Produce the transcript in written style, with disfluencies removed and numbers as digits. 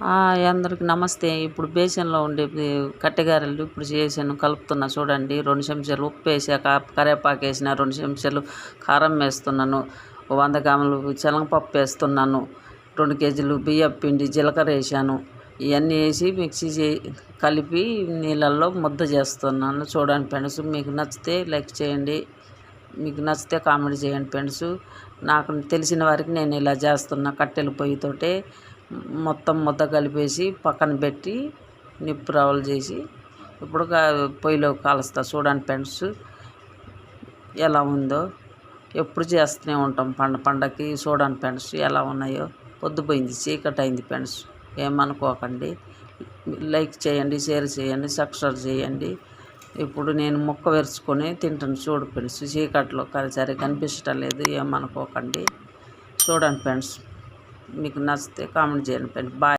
అందరికి నమస్తే. ఇప్పుడు బేసన్లో ఉండే కట్టెగారెలు ఇప్పుడు చేసాను, కలుపుతున్నా చూడండి. 2 చెంచాలు ఉప్పు వేసాక కరివేపాకు వేసిన, 2 చెంచాలు కారం వేస్తున్నాను, 100 గ్రాములు శనగపప్పు వేస్తున్నాను, 2 కేజీలు బియ్యం పిండి, జీలకర్ర వేసాను. ఇవన్నీ వేసి మిక్సీ కలిపి నీళ్ళల్లో ముద్ద చేస్తున్నాను చూడండి ఫ్రెండ్స్. మీకు నచ్చితే లైక్ చేయండి, మీకు నచ్చితే కామెంట్ చేయండి ఫ్రెండ్స్. నాకు తెలిసిన వారికి నేను ఇలా చేస్తున్నా. కట్టెల పొయ్యితోటే మొత్తం ముద్ద కలిపేసి పక్కన పెట్టి నిప్పు రవ్వలు చేసి ఇప్పుడు పొయ్యిలో కాలుస్తా చూడండి ఫ్రెండ్స్ ఎలా ఉందో. ఎప్పుడు చేస్తూనే ఉంటాం పండగకి. చూడండి ఫ్రెండ్స్ ఎలా ఉన్నాయో. పొద్దుపోయింది, చీకటి అయింది ఫ్రెండ్స్, ఏమనుకోకండి. లైక్ చేయండి, షేర్ చేయండి, సబ్స్క్రైబ్ చేయండి. ఇప్పుడు నేను ముక్క వెరుచుకొని తింటాను చూడు ఫ్రెండ్స్. చీకట్లో సరిగా కనిపించటం లేదు, ఏమనుకోకండి. చూడండి ఫ్రెండ్స్, మీకు నచ్చితే కామెంట్ చేయండి ఫ్రెండ్స్. బాయ్.